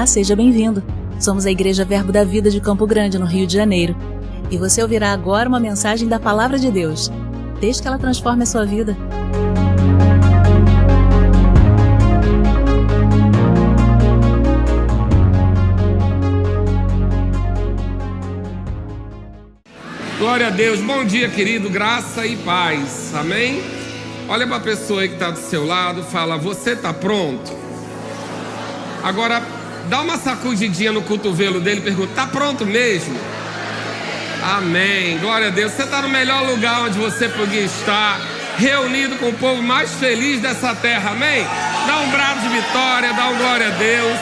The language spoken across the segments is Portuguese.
Olá, seja bem-vindo. Somos a Igreja Verbo da Vida de Campo Grande, no Rio de Janeiro. E você ouvirá agora uma mensagem da Palavra de Deus. Desde que ela transforme a sua vida. Glória a Deus, bom dia querido, graça e paz, amém? Olha para a pessoa aí que está do seu lado, fala, você está pronto? Agora, dá uma sacudidinha no cotovelo dele e pergunta, está pronto mesmo? Amém, glória a Deus, você está no melhor lugar onde você podia estar, reunido com o povo mais feliz dessa terra, amém? Dá um brado de vitória, dá um glória a Deus.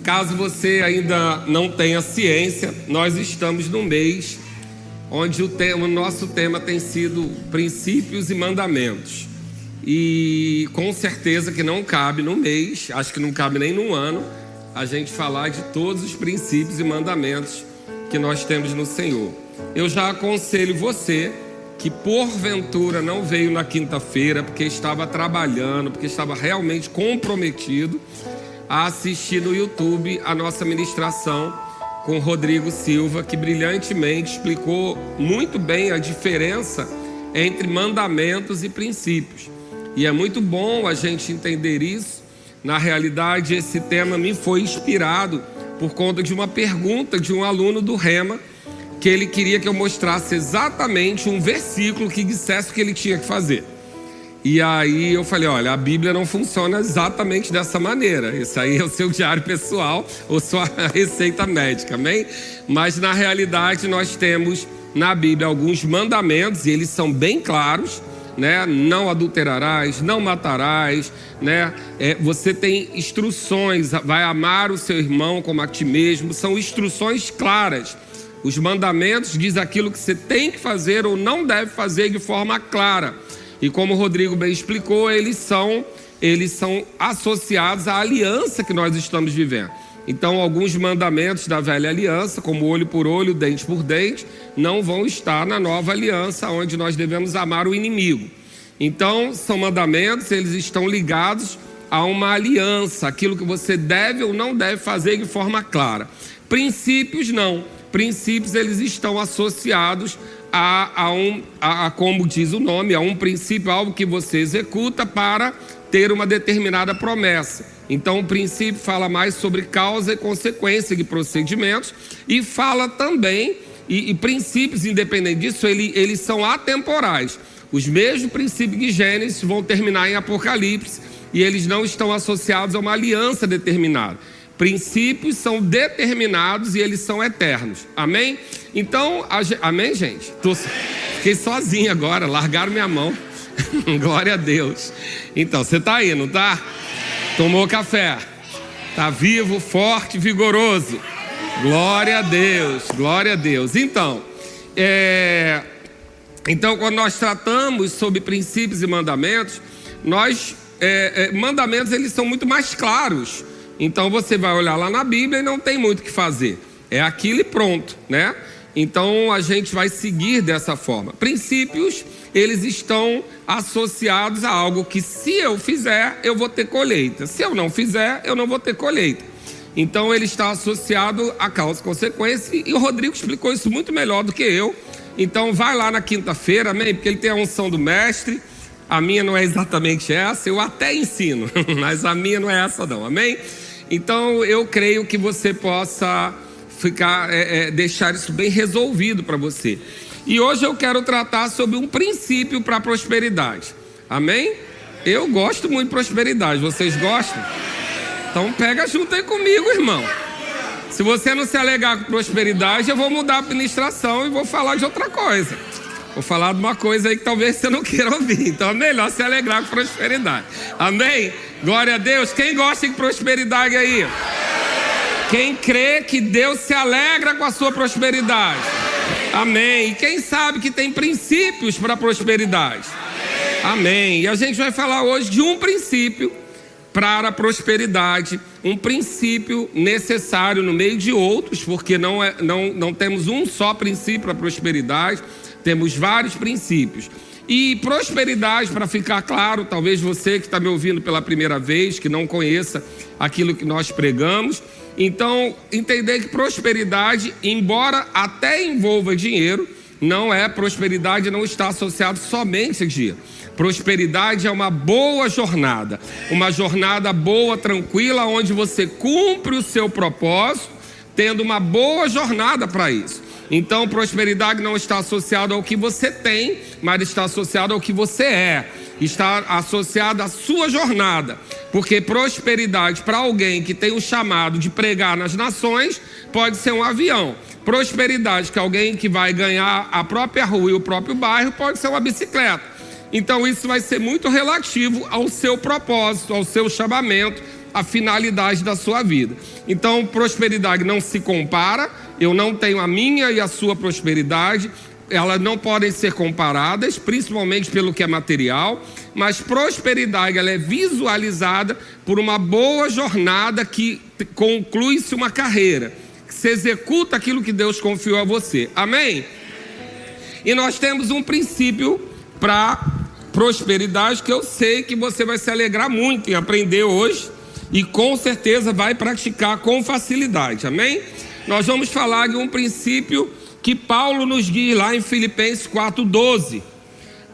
Caso você ainda não tenha ciência, nós estamos no mês onde o nosso tema tem sido princípios e mandamentos. E com certeza que não cabe no mês, acho que não cabe nem no ano, a gente falar de todos os princípios e mandamentos que nós temos no Senhor. Eu já aconselho você que porventura não veio na quinta-feira porque estava trabalhando, porque estava realmente comprometido, a assistir no YouTube a nossa ministração com Rodrigo Silva, que brilhantemente explicou muito bem a diferença entre mandamentos e princípios. E é muito bom a gente entender isso. Na realidade, esse tema me foi inspirado por conta de uma pergunta de um aluno do Rema, que ele queria que eu mostrasse exatamente um versículo que dissesse o que ele tinha que fazer. E aí eu falei, olha, a Bíblia não funciona exatamente dessa maneira. Isso aí é o seu diário pessoal ou sua receita médica, amém? Mas na realidade nós temos na Bíblia alguns mandamentos e eles são bem claros, né? Não adulterarás, não matarás, né? Você tem instruções, vai amar o seu irmão como a ti mesmo, são instruções claras. Os mandamentos diz aquilo que você tem que fazer ou não deve fazer de forma clara. E como o Rodrigo bem explicou, eles são associados à aliança que nós estamos vivendo. Então, alguns mandamentos da velha aliança, como olho por olho, dente por dente, não vão estar na nova aliança, onde nós devemos amar o inimigo. Então, são mandamentos, eles estão ligados a uma aliança, aquilo que você deve ou não deve fazer de forma clara. Princípios, não. Princípios, eles estão associados como diz o nome, a um princípio, algo que você executa para ter uma determinada promessa. Então o princípio fala mais sobre causa e consequência de procedimentos e fala também, e princípios, independente disso, eles são atemporais. Os mesmos princípios de Gênesis vão terminar em Apocalipse e eles não estão associados a uma aliança determinada. Princípios são determinados e eles são eternos. Amém? Então, amém, gente? Fiquei sozinho agora, largaram minha mão. Glória a Deus. Então, você está aí, não está? Tomou café. Está vivo, forte, vigoroso. Glória a Deus, glória a Deus. Então, quando nós tratamos sobre princípios e mandamentos, mandamentos eles são muito mais claros. Então você vai olhar lá na Bíblia e não tem muito o que fazer. É aquilo e pronto, né? Então a gente vai seguir dessa forma. Princípios, eles estão associados a algo que se eu fizer, eu vou ter colheita. Se eu não fizer, eu não vou ter colheita. Então ele está associado a causa e consequência. E o Rodrigo explicou isso muito melhor do que eu. Então vai lá na quinta-feira, amém? Porque ele tem a unção do mestre. A minha não é exatamente essa, eu até ensino, mas a minha não é essa não, amém? Então eu creio que você possa deixar isso bem resolvido para você. E hoje eu quero tratar sobre um princípio para a prosperidade, amém? Eu gosto muito de prosperidade, vocês gostam? Então pega junto aí comigo, irmão. Se você não se alegar com prosperidade, eu vou mudar a administração e vou falar de outra coisa. Vou falar de uma coisa aí que talvez você não queira ouvir. Então é melhor se alegrar com prosperidade. Amém? Glória a Deus. Quem gosta de prosperidade aí? Quem crê que Deus se alegra com a sua prosperidade? Amém. E quem sabe que tem princípios para a prosperidade? Amém. E a gente vai falar hoje de um princípio para a prosperidade. Um princípio necessário no meio de outros, porque não temos um só princípio para a prosperidade. Temos vários princípios. E prosperidade, para ficar claro, talvez você que está me ouvindo pela primeira vez, que não conheça aquilo que nós pregamos, Então, entender que prosperidade, embora até envolva dinheiro, não é prosperidade, não está associado somente a dinheiro. Prosperidade é uma boa jornada, uma jornada boa, tranquila, onde você cumpre o seu propósito, tendo uma boa jornada para isso. Então, prosperidade não está associada ao que você tem, mas está associada ao que você é. Está associada à sua jornada. Porque prosperidade para alguém que tem o chamado de pregar nas nações, pode ser um avião. Prosperidade que alguém que vai ganhar a própria rua e o próprio bairro, pode ser uma bicicleta. Então, isso vai ser muito relativo ao seu propósito, ao seu chamamento, à finalidade da sua vida. Então, prosperidade não se compara. Eu não tenho a minha e a sua prosperidade. Elas não podem ser comparadas, principalmente pelo que é material. Mas prosperidade, ela é visualizada por uma boa jornada que conclui-se uma carreira, que se executa aquilo que Deus confiou a você. Amém? E nós temos um princípio para prosperidade que eu sei que você vai se alegrar muito em aprender hoje e com certeza vai praticar com facilidade. Amém? Nós vamos falar de um princípio que Paulo nos diz lá em Filipenses 4:12.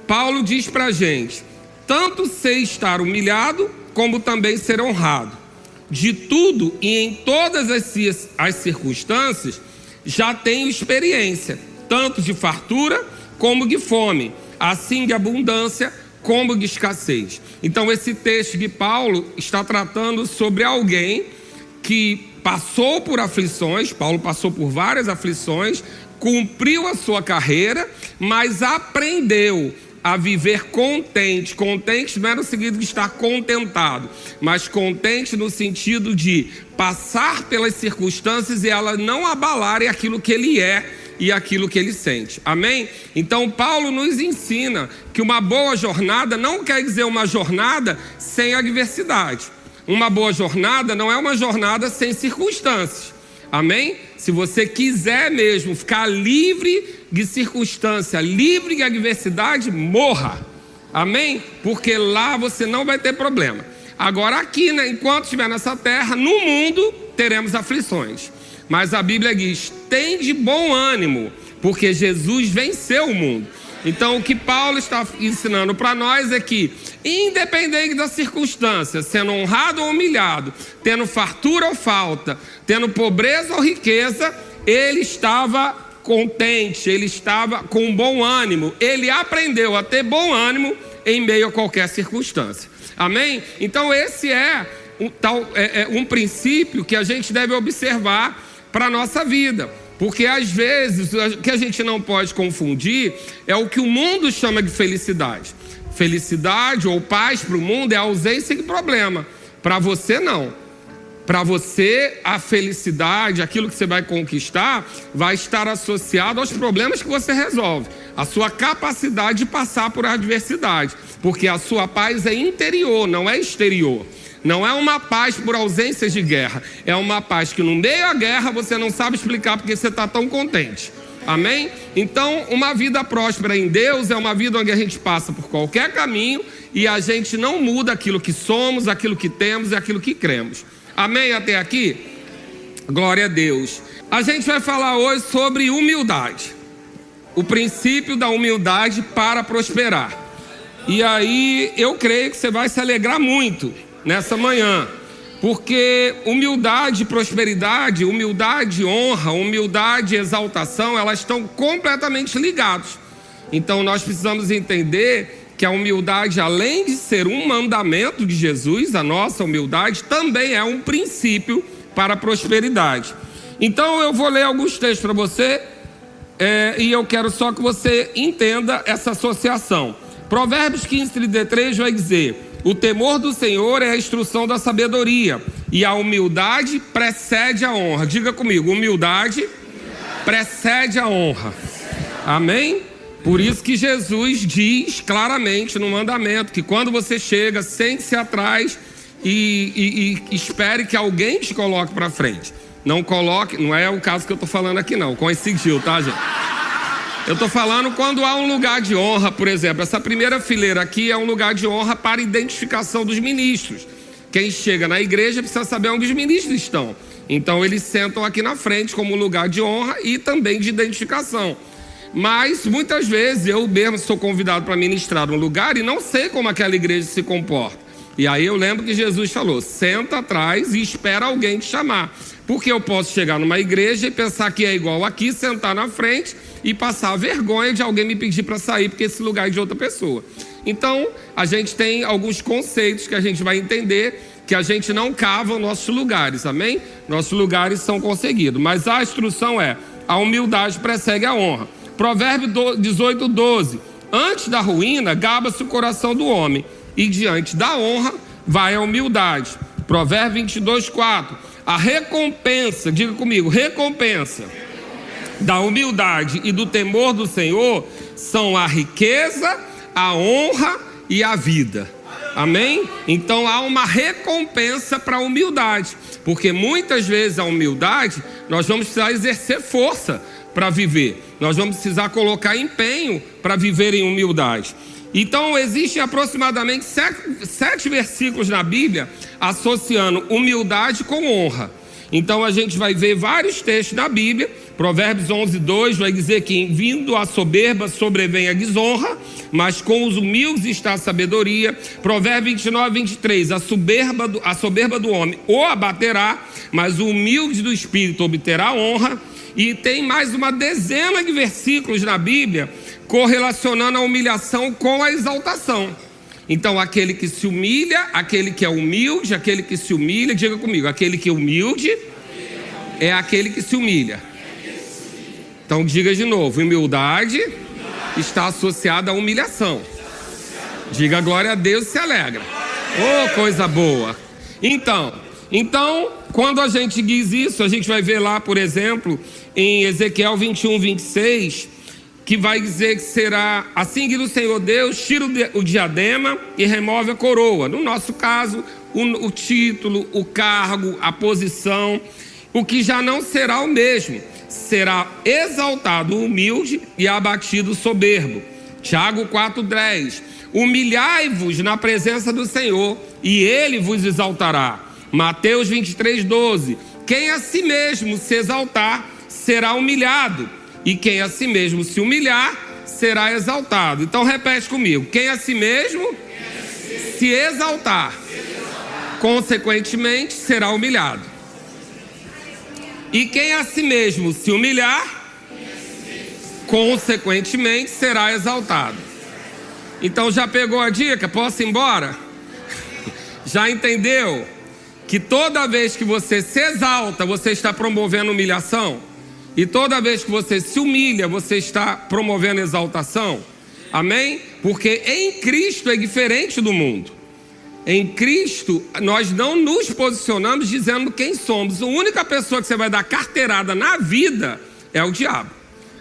Paulo diz para a gente: tanto sei estar humilhado, como também ser honrado. De tudo e em todas as circunstâncias, já tenho experiência, tanto de fartura como de fome, assim de abundância como de escassez. Então esse texto de Paulo está tratando sobre alguém que passou por aflições. Paulo passou por várias aflições, cumpriu a sua carreira, mas aprendeu a viver contente. Contente não é no sentido de estar contentado, mas contente no sentido de passar pelas circunstâncias e elas não abalarem aquilo que ele é e aquilo que ele sente. Amém? Então Paulo nos ensina que uma boa jornada não quer dizer uma jornada sem adversidade. Uma boa jornada não é uma jornada sem circunstâncias. Amém? Se você quiser mesmo ficar livre de circunstância, livre de adversidade, morra. Amém? Porque lá você não vai ter problema. Agora aqui, né, enquanto estiver nessa terra, no mundo, teremos aflições. Mas a Bíblia diz: tem de bom ânimo, porque Jesus venceu o mundo. Então o que Paulo está ensinando para nós é que, independente da circunstância, sendo honrado ou humilhado, tendo fartura ou falta, tendo pobreza ou riqueza, ele estava contente, ele estava com bom ânimo. Ele aprendeu a ter bom ânimo em meio a qualquer circunstância. Amém? Então esse é um princípio que a gente deve observar para a nossa vida. Porque às vezes o que a gente não pode confundir é o que o mundo chama de felicidade. Felicidade ou paz para o mundo é a ausência de problema. Para você não. Para você a felicidade, aquilo que você vai conquistar, vai estar associado aos problemas que você resolve. A sua capacidade de passar por adversidade. Porque a sua paz é interior, não é exterior. Não é uma paz por ausências de guerra. É uma paz que no meio da guerra você não sabe explicar porque você está tão contente. Amém? Então, uma vida próspera em Deus é uma vida onde a gente passa por qualquer caminho e a gente não muda aquilo que somos, aquilo que temos e aquilo que cremos. Amém até aqui? Glória a Deus. A gente vai falar hoje sobre humildade. O princípio da humildade para prosperar. E aí eu creio que você vai se alegrar muito nessa manhã, porque humildade e prosperidade, humildade e honra, humildade e exaltação, elas estão completamente ligadas. Então nós precisamos entender que a humildade, além de ser um mandamento de Jesus, a nossa humildade também é um princípio para a prosperidade. Então eu vou ler alguns textos para você, e eu quero só que você entenda essa associação. Provérbios 15:33 vai dizer: o temor do Senhor é a instrução da sabedoria, e a humildade precede a honra. Diga comigo: humildade precede a honra. Amém? Por isso que Jesus diz claramente no mandamento que quando você chega, sente-se atrás e espere que alguém te coloque para frente. Não coloque, não é o caso que eu estou falando aqui não, coincidiu, tá, gente? Eu estou falando quando há um lugar de honra, por exemplo. Essa primeira fileira aqui é um lugar de honra para identificação dos ministros. Quem chega na igreja precisa saber onde os ministros estão. Então eles sentam aqui na frente como lugar de honra e também de identificação. Mas muitas vezes eu mesmo sou convidado para ministrar um lugar e não sei como aquela igreja se comporta. E aí eu lembro que Jesus falou: senta atrás e espera alguém te chamar. Porque eu posso chegar numa igreja e pensar que é igual aqui, sentar na frente e passar a vergonha de alguém me pedir para sair porque esse lugar é de outra pessoa. Então a gente tem alguns conceitos que a gente vai entender, que a gente não cava os nossos lugares, amém? Nossos lugares são conseguidos, mas a instrução é: a humildade precede a honra. Provérbio 18:12: antes da ruína gaba-se o coração do homem, e diante da honra vai a humildade. Provérbio 22:4: a recompensa, diga comigo, recompensa da humildade e do temor do Senhor são a riqueza, a honra e a vida. Amém? Então há uma recompensa para a humildade, porque muitas vezes a humildade nós vamos precisar exercer força para viver, nós vamos precisar colocar empenho para viver em humildade. Então existem aproximadamente 7 versículos na Bíblia associando humildade com honra. Então a gente vai ver vários textos na Bíblia. Provérbios 11:2 vai dizer que vindo a soberba sobrevém a desonra, mas com os humildes está a sabedoria. Provérbios 29:23: a soberba do homem o abaterá, mas o humilde do espírito obterá honra. E tem mais uma dezena de versículos na Bíblia correlacionando a humilhação com a exaltação. Então aquele que se humilha, aquele que é humilde, aquele que se humilha, diga comigo, aquele que é humilde é aquele que se humilha. Então diga de novo: humildade está associada à humilhação. Diga glória a Deus e se alegra. Oh, coisa boa. Então, quando a gente diz isso, a gente vai ver lá, por exemplo, em Ezequiel 21:26, que vai dizer que será assim que o Senhor Deus tira o diadema e remove a coroa. No nosso caso, o título, o cargo, a posição, o que já não será o mesmo. Será exaltado o humilde e abatido o soberbo. Tiago 4:10: humilhai-vos na presença do Senhor e Ele vos exaltará. Mateus 23:12: quem a si mesmo se exaltar será humilhado, e quem a si mesmo se humilhar será exaltado. Então repete comigo: quem a si mesmo se exaltar, consequentemente será humilhado. E quem a si mesmo se humilhar, consequentemente será exaltado. Então já pegou a dica? Posso ir embora? Já entendeu que toda vez que você se exalta, você está promovendo humilhação? E toda vez que você se humilha, você está promovendo exaltação? Amém? Porque em Cristo é diferente do mundo. Em Cristo, nós não nos posicionamos dizendo quem somos. A única pessoa que você vai dar carteirada na vida é o diabo.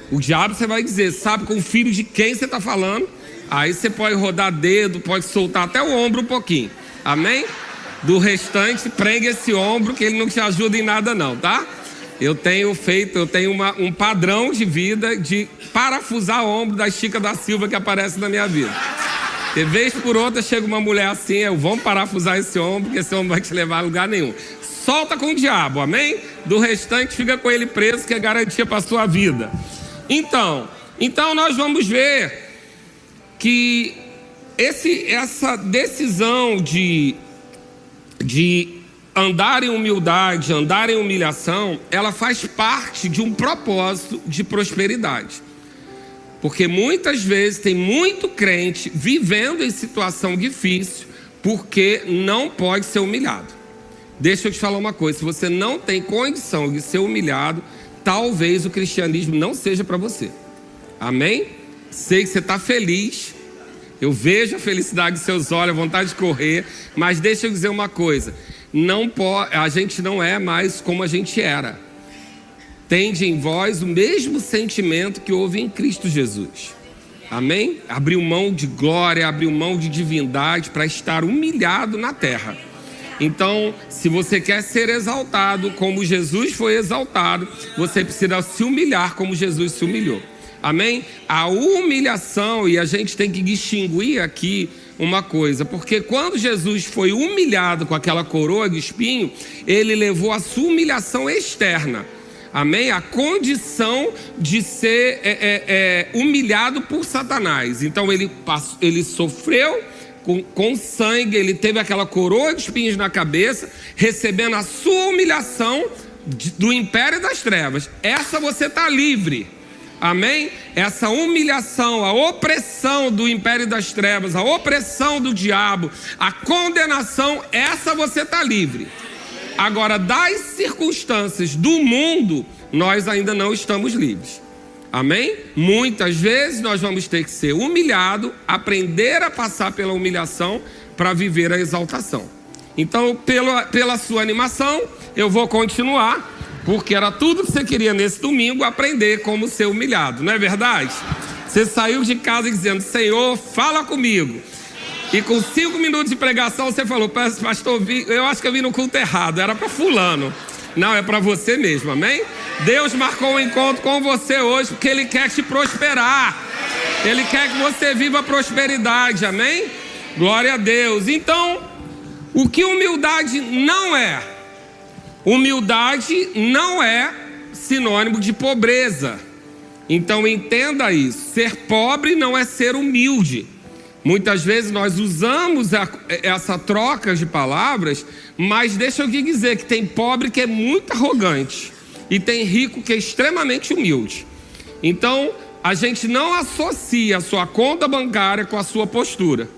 O diabo você vai dizer, sabe com o filho de quem você está falando? Aí você pode rodar dedo, pode soltar até o ombro um pouquinho. Amém? Do restante, prende esse ombro que ele não te ajuda em nada não, tá? Eu tenho um padrão de vida de parafusar o ombro da Chica da Silva que aparece na minha vida. De vez por outra chega uma mulher assim, vamos parafusar esse ombro, porque esse ombro vai te levar a lugar nenhum. Solta com o diabo, amém? Do restante fica com ele preso, que é garantia para a sua vida. Então nós vamos ver que essa decisão de andar em humildade, andar em humilhação, ela faz parte de um propósito de prosperidade. Porque muitas vezes tem muito crente vivendo em situação difícil porque não pode ser humilhado. Deixa eu te falar uma coisa: se você não tem condição de ser humilhado, talvez o cristianismo não seja para você. Amém? Sei que você está feliz, eu vejo a felicidade em seus olhos, a vontade de correr, mas deixa eu dizer uma coisa: a gente não é mais como a gente era. Tende em vós o mesmo sentimento que houve em Cristo Jesus. Amém? Abriu mão de glória, abriu mão de divindade para estar humilhado na terra. Então, se você quer ser exaltado como Jesus foi exaltado, você precisa se humilhar como Jesus se humilhou. Amém? A humilhação, e a gente tem que distinguir aqui uma coisa, porque quando Jesus foi humilhado com aquela coroa de espinho, ele levou a sua humilhação externa. Amém? A condição de ser humilhado por Satanás. Então ele sofreu com sangue, ele teve aquela coroa de espinhos na cabeça, recebendo a sua humilhação do império das trevas. Essa você está livre. Amém? Essa humilhação, a opressão do império das trevas, a opressão do diabo, a condenação, essa você está livre. Agora, das circunstâncias do mundo, nós ainda não estamos livres. Amém? Muitas vezes nós vamos ter que ser humilhado, aprender a passar pela humilhação para viver a exaltação. Então, pela sua animação, eu vou continuar, porque era tudo que você queria nesse domingo, aprender como ser humilhado, não é verdade? Você saiu de casa dizendo: Senhor, fala comigo. E com 5 minutos de pregação você falou: pastor, eu acho que eu vim no culto errado, era para fulano. Não, é para você mesmo, amém? Deus marcou um encontro com você hoje porque Ele quer te prosperar. Ele quer que você viva prosperidade, amém? Glória a Deus. Então, o que humildade não é? Humildade não é sinônimo de pobreza. Então entenda isso. Ser pobre não é ser humilde. Muitas vezes nós usamos essa troca de palavras, mas deixa eu te dizer que tem pobre que é muito arrogante e tem rico que é extremamente humilde. Então a gente não associa a sua conta bancária com a sua postura,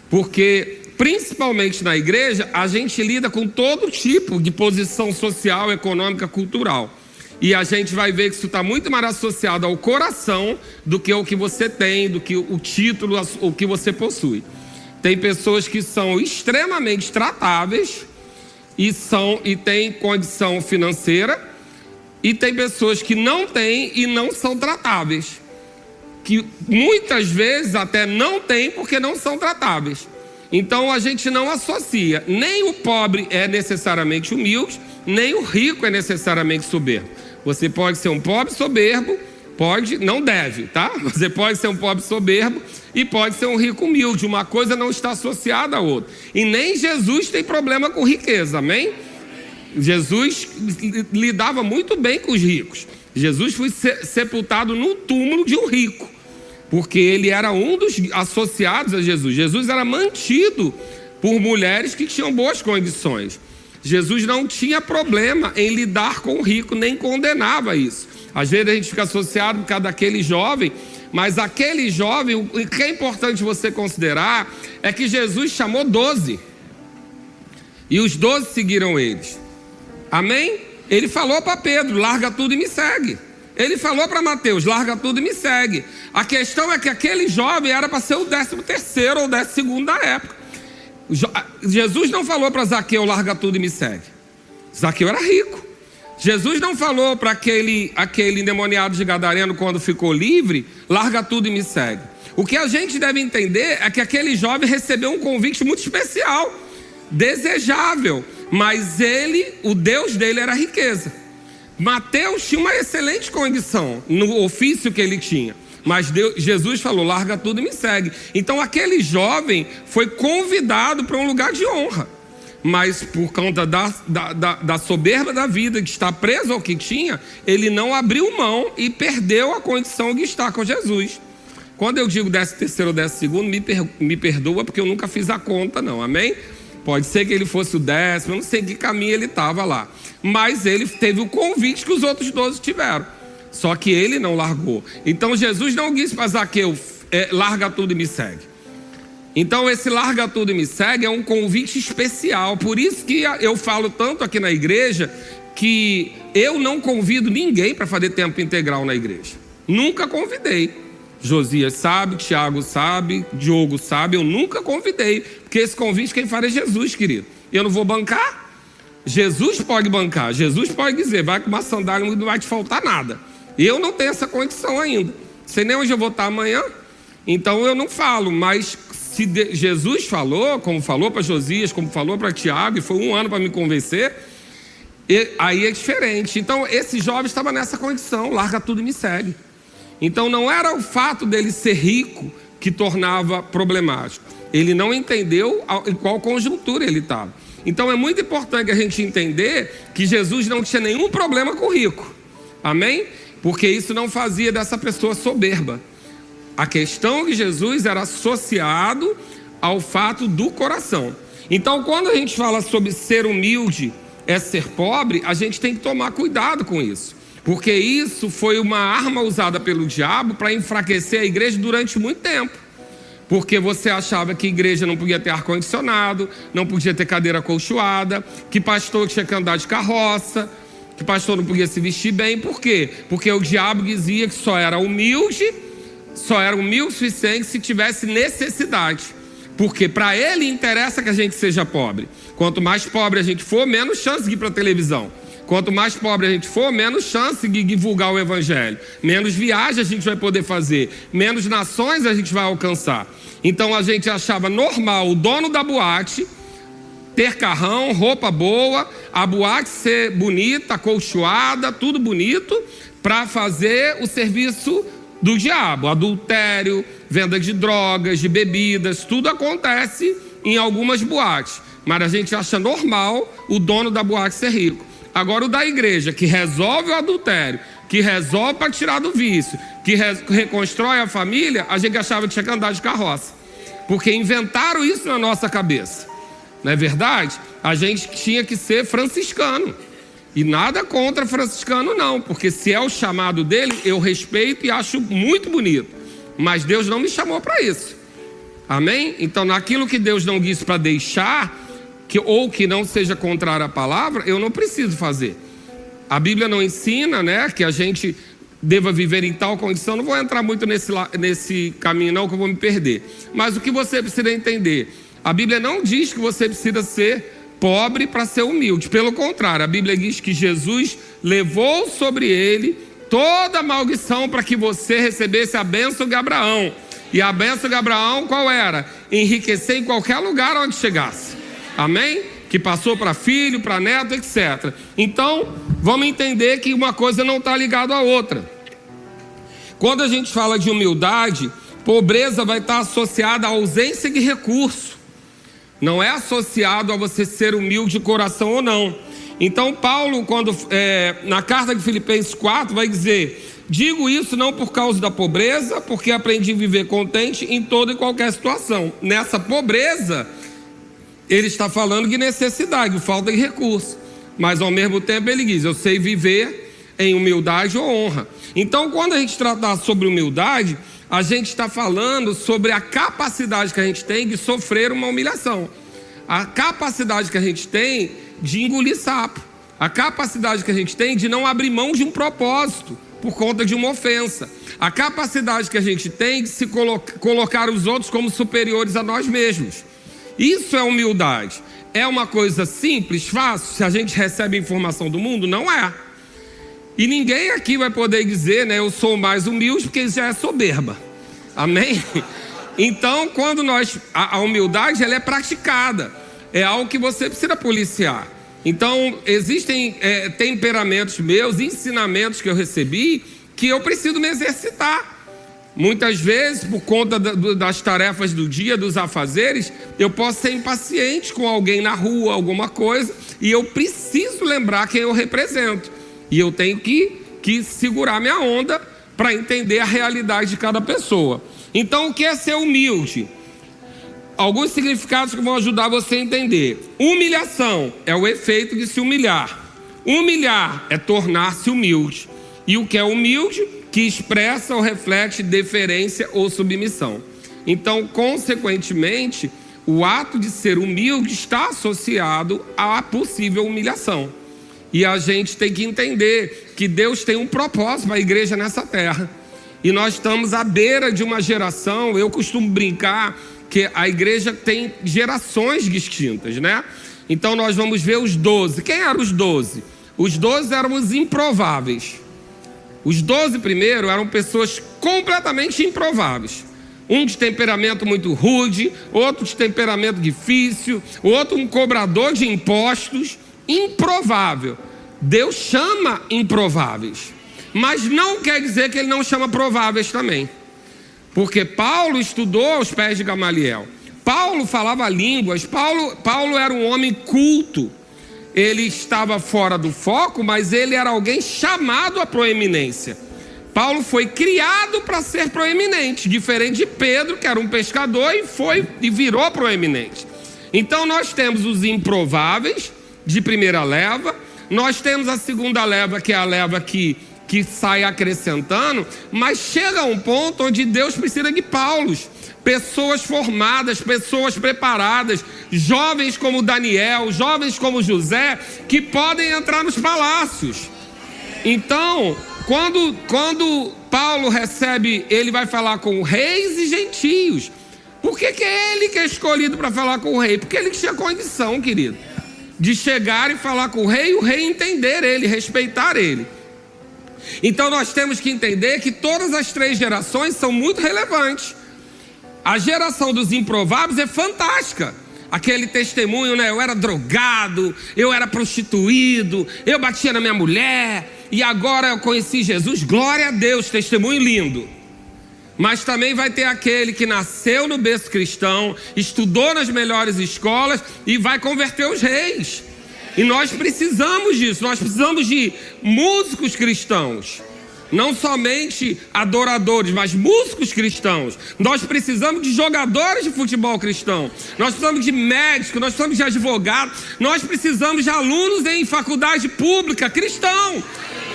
porque principalmente na igreja a gente lida com todo tipo de posição social, econômica, cultural. E a gente vai ver que isso está muito mais associado ao coração do que ao que você tem, do que o título, o que você possui. Tem pessoas que são extremamente tratáveis e têm condição financeira, e tem pessoas que não têm e não são tratáveis, que muitas vezes até não têm porque não são tratáveis. Então a gente não associa, nem o pobre é necessariamente humilde, nem o rico é necessariamente soberbo. Você pode ser um pobre soberbo, não deve, tá? Você pode ser um pobre soberbo e pode ser um rico humilde. Uma coisa não está associada à outra. E nem Jesus tem problema com riqueza, amém? Jesus lidava muito bem com os ricos. Jesus foi sepultado no túmulo de um rico, porque ele era um dos associados a Jesus. Jesus era mantido por mulheres que tinham boas condições. Jesus não tinha problema em lidar com o rico, nem condenava isso. Às vezes a gente fica associado por causa daquele jovem, mas aquele jovem, o que é importante você considerar é que Jesus chamou 12, e os 12 seguiram eles. Amém? Ele falou para Pedro: larga tudo e me segue. Ele falou para Mateus: larga tudo e me segue. A questão é que aquele jovem era para ser o 13º ou 12º da época. Jesus não falou para Zaqueu: larga tudo e me segue. Zaqueu era rico. Jesus não falou para aquele endemoniado de Gadareno, quando ficou livre: larga tudo e me segue. O que a gente deve entender é que aquele jovem recebeu um convite muito especial, desejável, mas o Deus dele era a riqueza. Mateus tinha uma excelente condição no ofício que ele tinha, mas Jesus falou: larga tudo e me segue. Então aquele jovem foi convidado para um lugar de honra, mas por conta da soberba da vida, de estar preso ao que tinha, ele não abriu mão e perdeu a condição de estar com Jesus. Quando eu digo 13º ou 12º, me perdoa, porque eu nunca fiz a conta não, amém? Pode ser que ele fosse o 10º, eu não sei que caminho ele estava lá, mas ele teve o convite que os outros 12 tiveram. Só que ele não largou. Então Jesus não disse para Zaqueu: larga tudo e me segue. Então esse larga tudo e me segue é um convite especial. Por isso que eu falo tanto aqui na igreja que eu não convido ninguém para fazer tempo integral na igreja. Nunca convidei. Josias sabe, Tiago sabe, Diogo sabe, eu nunca convidei, porque esse convite quem faz é Jesus, querido. Eu não vou bancar. Jesus pode bancar. Jesus pode dizer: vai com uma sandália, não vai te faltar nada. Eu não tenho essa condição ainda. Sei nem onde eu vou estar amanhã. Então eu não falo. Mas se Jesus falou, como falou para Josias, como falou para Tiago, e foi 1 ano para me convencer, aí é diferente. Então esse jovem estava nessa condição: larga tudo e me segue. Então não era o fato dele ser rico que tornava problemático. Ele não entendeu em qual conjuntura ele estava. Então é muito importante a gente entender que Jesus não tinha nenhum problema com o rico. Amém? Porque isso não fazia dessa pessoa soberba. A questão de Jesus era associado ao fato do coração. Então, quando a gente fala sobre ser humilde é ser pobre, a gente tem que tomar cuidado com isso. Porque isso foi uma arma usada pelo diabo para enfraquecer a igreja durante muito tempo. Porque você achava que a igreja não podia ter ar-condicionado, não podia ter cadeira acolchoada, que pastor tinha que andar de carroça, que pastor não podia se vestir bem. Por quê? Porque o diabo dizia que só era humilde o suficiente se tivesse necessidade. Porque para ele interessa que a gente seja pobre. Quanto mais pobre a gente for, menos chance de ir para a televisão. Quanto mais pobre a gente for, menos chance de divulgar o evangelho. Menos viagem a gente vai poder fazer. Menos nações a gente vai alcançar. Então a gente achava normal o dono da boate ter carrão, roupa boa, a boate ser bonita, acolchoada, tudo bonito, para fazer o serviço do diabo. Adultério, venda de drogas, de bebidas, tudo acontece em algumas boates. Mas a gente acha normal o dono da boate ser rico. Agora o da igreja, que resolve o adultério, que resolve para tirar do vício, que reconstrói a família, a gente achava que tinha que andar de carroça. Porque inventaram isso na nossa cabeça. Não é verdade? A gente tinha que ser franciscano. E nada contra franciscano não, porque se é o chamado dele, eu respeito e acho muito bonito. Mas Deus não me chamou para isso. Amém? Então naquilo que Deus não disse para deixar, ou que não seja contrário à palavra, eu não preciso fazer. A Bíblia não ensina, né, que a gente deva viver em tal condição. Não vou entrar muito nesse caminho não, que eu vou me perder. Mas o que você precisa entender, a Bíblia não diz que você precisa ser pobre para ser humilde. Pelo contrário, a Bíblia diz que Jesus levou sobre ele toda a maldição para que você recebesse a bênção de Abraão. E a bênção de Abraão qual era? Enriquecer em qualquer lugar onde chegasse. Amém? Que passou para filho, para neto, etc. Então, vamos entender que uma coisa não está ligada à outra. Quando a gente fala de humildade, pobreza vai estar associada à ausência de recurso. Não é associado a você ser humilde de coração ou não. Então Paulo, na carta de Filipenses 4, vai dizer: digo isso não por causa da pobreza, porque aprendi a viver contente em toda e qualquer situação. Nessa pobreza, ele está falando de necessidade, de falta de recurso. Mas ao mesmo tempo ele diz: eu sei viver em humildade ou honra. Então quando a gente tratar sobre humildade, a gente está falando sobre a capacidade que a gente tem de sofrer uma humilhação. A capacidade que a gente tem de engolir sapo. A capacidade que a gente tem de não abrir mão de um propósito por conta de uma ofensa. A capacidade que a gente tem de se colocar os outros como superiores a nós mesmos. Isso é humildade. É uma coisa simples, fácil, se a gente recebe informação do mundo? Não é. E ninguém aqui vai poder dizer, né, eu sou mais humilde, porque isso já é soberba. Amém? Então, quando a humildade, ela é praticada. É algo que você precisa policiar. Então, existem temperamentos meus, ensinamentos que eu recebi, que eu preciso me exercitar. Muitas vezes, por conta das tarefas do dia, dos afazeres, eu posso ser impaciente com alguém na rua, alguma coisa, e eu preciso lembrar quem eu represento. E eu tenho que segurar minha onda para entender a realidade de cada pessoa. Então, o que é ser humilde? Alguns significados que vão ajudar você a entender. Humilhação é o efeito de se humilhar. Humilhar é tornar-se humilde. E o que é humilde? Que expressa ou reflete deferência ou submissão. Então, consequentemente, o ato de ser humilde está associado à possível humilhação. E a gente tem que entender que Deus tem um propósito para a igreja nessa terra. E nós estamos à beira de uma geração, eu costumo brincar que a igreja tem gerações distintas, né? Então nós vamos ver os 12. Quem eram os 12? Os 12 eram os improváveis. Os 12 primeiros eram pessoas completamente improváveis. Um de temperamento muito rude, outro de temperamento difícil, outro um cobrador de impostos. Improvável. Deus chama improváveis, mas não quer dizer que ele não chama prováveis também. Porque Paulo estudou aos pés de Gamaliel. Paulo falava línguas, Paulo era um homem culto. Ele estava fora do foco, mas ele era alguém chamado à proeminência. Paulo foi criado para ser proeminente, diferente de Pedro, que era um pescador e virou proeminente. Então nós temos os improváveis de primeira leva, nós temos a segunda leva, que é a leva que sai acrescentando, mas chega a um ponto onde Deus precisa de Paulos, pessoas formadas, pessoas preparadas, jovens como Daniel, jovens como José, que podem entrar nos palácios. Então, quando Paulo recebe, ele vai falar com reis e gentios. Por que é ele que é escolhido para falar com o rei? Porque ele tinha condição, querido, de chegar e falar com o rei e o rei entender ele, respeitar ele. Então nós temos que entender que todas as três gerações são muito relevantes. A geração dos improváveis é fantástica. Aquele testemunho, né? Eu era drogado, eu era prostituído, eu batia na minha mulher e agora eu conheci Jesus. Glória a Deus, testemunho lindo. Mas também vai ter aquele que nasceu no berço cristão, estudou nas melhores escolas e vai converter os reis. E nós precisamos disso, nós precisamos de músicos cristãos. Não somente adoradores, mas músicos cristãos. Nós precisamos de jogadores de futebol cristão. Nós precisamos de médicos, nós precisamos de advogados. Nós precisamos de alunos em faculdade pública cristão.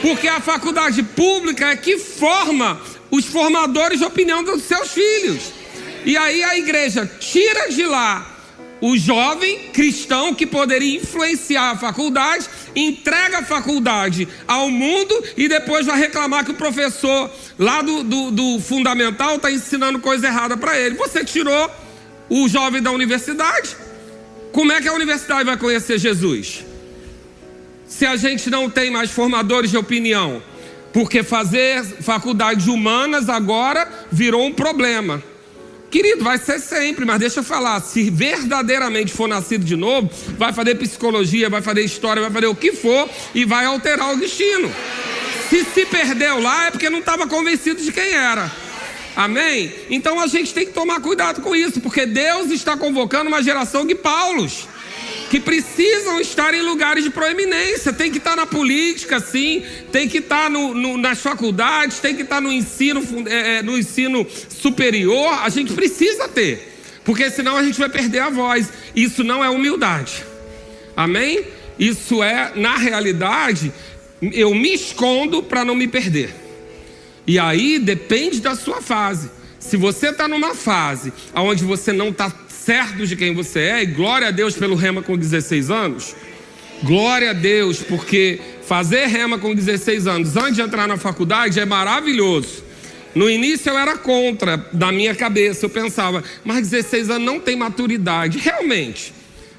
Porque a faculdade pública é que forma os formadores de opinião dos seus filhos. E aí a igreja tira de lá o jovem cristão que poderia influenciar a faculdade, entrega a faculdade ao mundo e depois vai reclamar que o professor lá do fundamental está ensinando coisa errada para ele. Você tirou o jovem da universidade. Como é que a universidade vai conhecer Jesus? Se a gente não tem mais formadores de opinião, porque fazer faculdades humanas agora virou um problema. Querido, vai ser sempre, mas deixa eu falar, se verdadeiramente for nascido de novo, vai fazer psicologia, vai fazer história, vai fazer o que for e vai alterar o destino. Se perdeu lá é porque não estava convencido de quem era. Amém? Então a gente tem que tomar cuidado com isso, porque Deus está convocando uma geração de Paulos, que precisam estar em lugares de proeminência. Tem que estar na política, sim, tem que estar nas faculdades, tem que estar no ensino superior. A gente precisa ter, porque senão a gente vai perder a voz. Isso não é humildade, amém? Isso é, na realidade, eu me escondo para não me perder. E aí depende da sua fase. Se você está numa fase onde você não está certo de quem você é, e glória a Deus pelo Rema com 16 anos, glória a Deus, porque fazer Rema com 16 anos antes de entrar na faculdade é maravilhoso. No início eu era contra, da minha cabeça, eu pensava, mas 16 anos não tem maturidade. Realmente,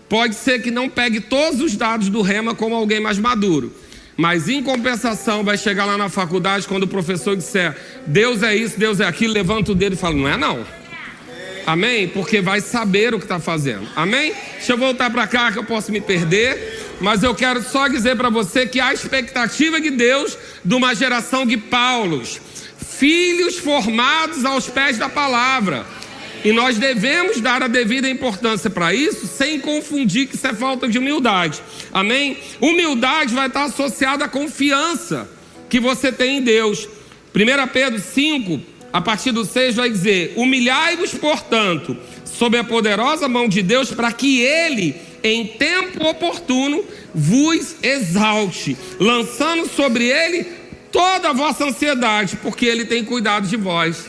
pode ser que não pegue todos os dados do Rema como alguém mais maduro, mas em compensação vai chegar lá na faculdade, quando o professor disser Deus é isso, Deus é aquilo, levanta o dedo e fala, não é não. Amém? Porque vai saber o que está fazendo. Amém? Deixa eu voltar para cá que eu posso me perder. Mas eu quero só dizer para você que há expectativa de Deus de uma geração de Paulos, filhos formados aos pés da palavra. E nós devemos dar a devida importância para isso, sem confundir que isso é falta de humildade. Amém? Humildade vai estar associada à confiança que você tem em Deus. 1 Pedro 5, a partir do 6 vai dizer, humilhai-vos, portanto, sob a poderosa mão de Deus, para que Ele, em tempo oportuno, vos exalte, lançando sobre Ele toda a vossa ansiedade, porque Ele tem cuidado de vós.